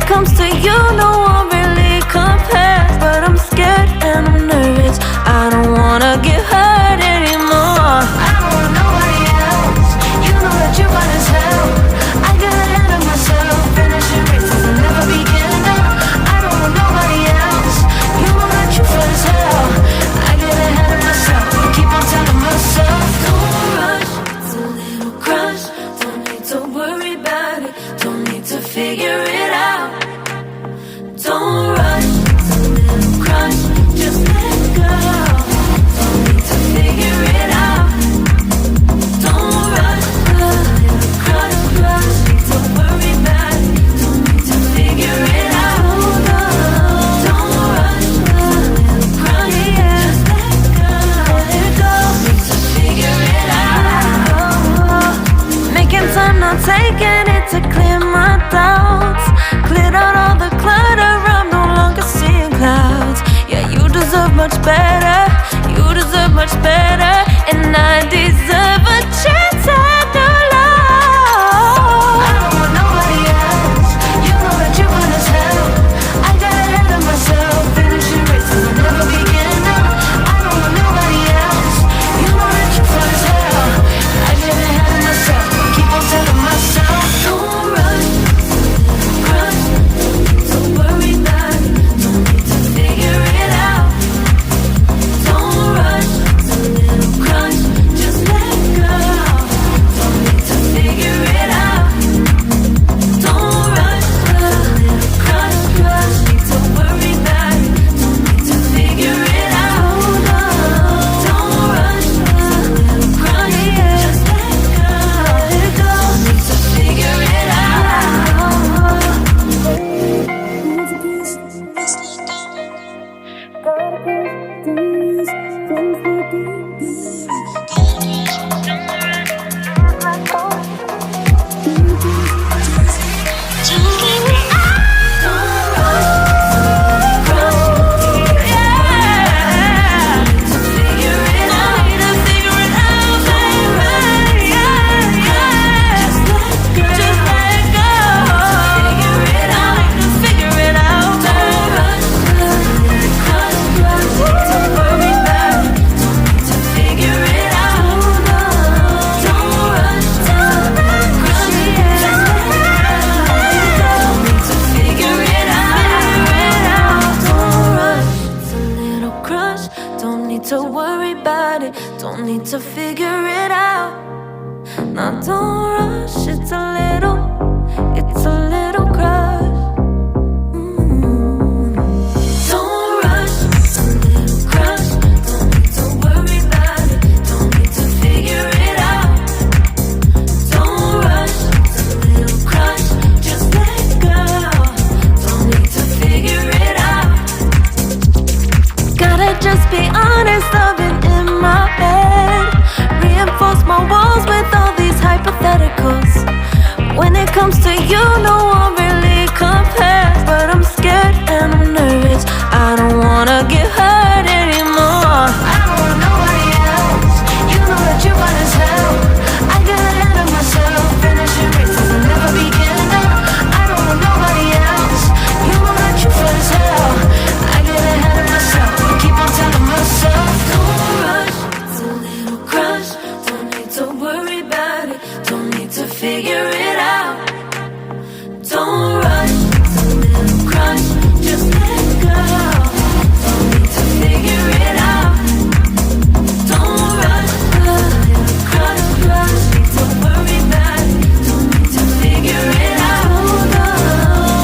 comes to you, no one really compares. But I'm scared and I'm nervous, I don't wanna get hurt anymore. I don't want nobody else, you know that you're fine as hell. I got ahead of myself, finishing races and never begin. I don't want nobody else, you know that you're fine as hell. I get ahead of myself, keep on telling myself, don't rush, it's a little crush. Don't need to worry about it, don't need to figure it out. Don't rush, it's a little crush, just let go. Don't need to figure it out. Don't rush, a little crush, don't worry about it, don't need to figure it out. Don't rush, a little crush, just let go. Don't need to figure it out. Making time, not taking it to clear my doubts. Cleared out all the clutter, I'm no longer seeing clouds. Yeah, you deserve much better, you deserve much better. And I deserve a chance at new love. I don't want nobody else, you know that you're fine as hell. I got ahead of myself, finishing races and never begin. I don't want nobody else, you know that you're fine as hell. I get ahead of myself, keep on telling myself, don't rush, crush, don't worry about it, don't need to figure it out. Don't rush, it's a little crush, just let go. Don't need to figure it out. Don't rush, a little crush, need to worry about it, don't need to figure it out. Don't rush, a little crush, just let go. Don't need to figure it out. To worry about it, don't need to figure it out. Now don't rush, it's a little crush. Don't rush, it's a little crush. Don't need to worry about it, don't need to figure it out. Don't rush, it's a little crush, just let go. Don't need to figure it out. Gotta just be honest, I've been in my head. Reinforce my walls with all these hypotheticals. When it comes to you, no one really compares. But I'm scared and I'm nervous, I don't wanna get hurt anymore. I don't want nobody else, you know that you're fine as hell. I got ahead of myself, finishing races and never begin. I don't want nobody else, you know that you're fine as hell. I get ahead of myself, keep on telling myself, don't rush, it's a little crush. Don't need to worry about it, don't need to figure it out. Don't rush, it's a little crush, just let go. Don't need to figure it out. Don't rush, a little crush, need to worry about it, don't need to figure it out.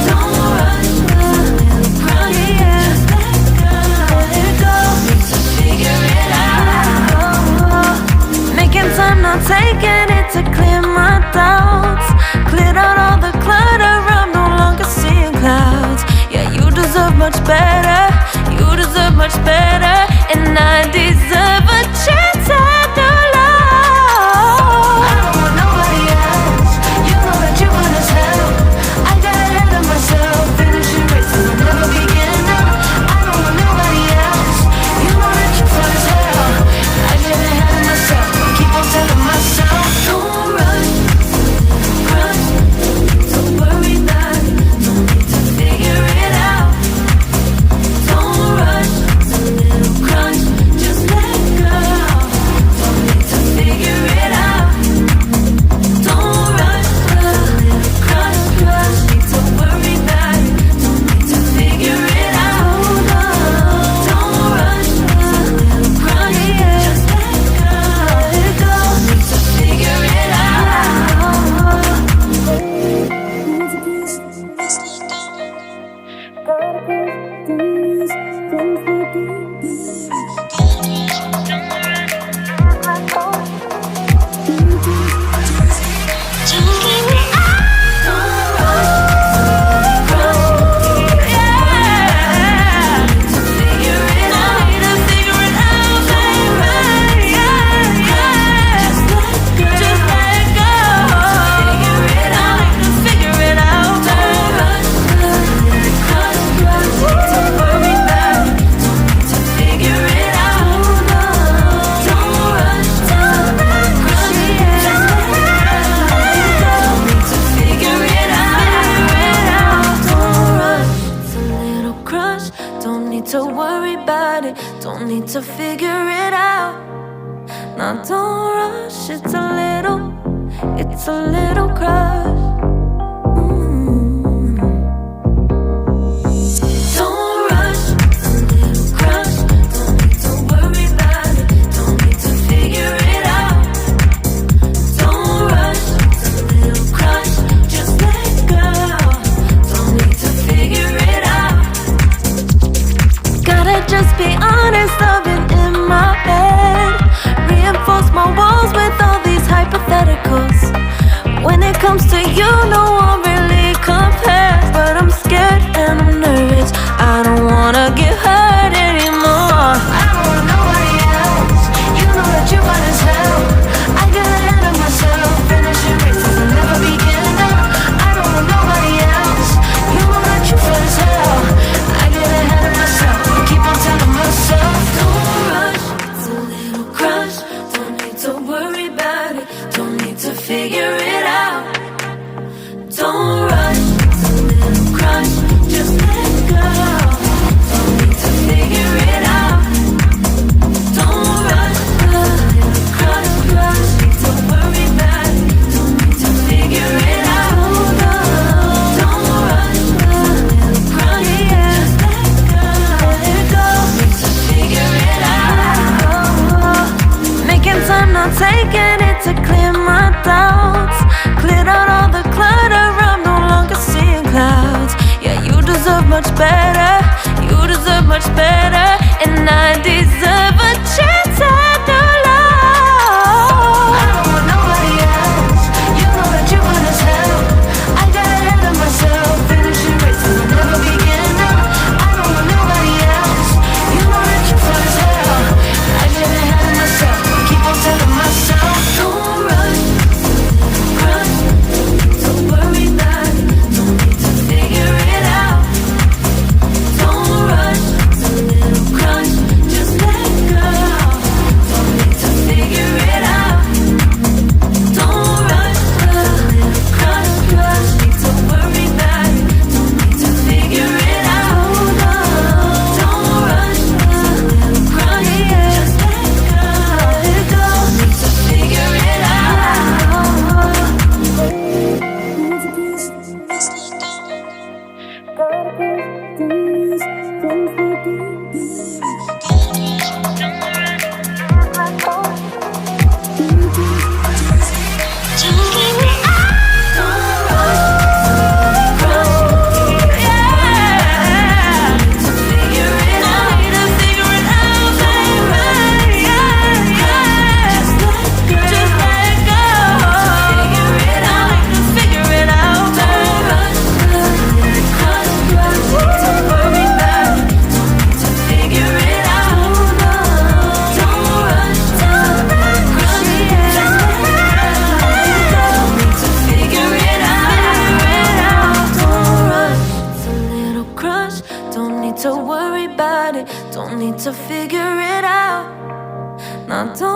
Don't rush, a little crush, just let go. Don't need to figure it out. Making time, not taking it to clear my doubts. Cleared out all the clutter, I'm no longer seeing clouds. Yeah, you deserve much better, you deserve much better. And I deserve a chance at new love. I don't want nobody else, you know that you're fine as hell. I got ahead of myself, finishing races and never begin. I don't want nobody else, you know that you're fine as hell. I get ahead of myself, keep on telling myself, don't rush, crush, don't worry about it, don't need to don't need to figure it out. Now don't rush, it's a little crush. Don't rush, it's a little crush. Don't need to worry about it, don't need to figure it out. Don't rush, it's a little crush. Just let go, don't need to figure it out. Gotta just be honest, I've been in my head. Reinforce my walls with all these hypotheticals. When it comes to you, no one really compares. But I'm scared and I'm nervous, I don't wanna get hurt anymore. I don't want nobody else, you know that you got as hell. I get ahead of myself, finishing races and never begin up. I don't want nobody else, you know that you feel as hell. I get ahead of myself, keep on telling myself. Don't rush, it's a little crush. Don't need to worry about it, don't need to figure it out. Don't rush, it's a little crush. Just let go, don't need to figure it out. Don't rush, a little crush. Need to worry about it, don't need to figure it out. Don't rush, a little crush. Just let go, need to figure it out. Making time, not taking it to clear my doubts. Cleared out all the clutter, I'm no longer seeing clouds. Yeah, you deserve much better, you deserve much better. And I deserve a chance at new love. I don't want nobody else, you know that you want as hell. I got ahead of myself, finishing races and never begin up. I don't want nobody else, you know that you feel as hell. I get ahead of myself, keep on telling myself. Don't rush, crush, don't worry about it, don't need to figure it out. Don't rush, it's a little crush. Just let go, don't need to figure it out. Don't rush, a little crush. Need to worry about it, don't need to figure it out. Don't rush, a little crush. Just let go, need to figure it to figure it out. Now don't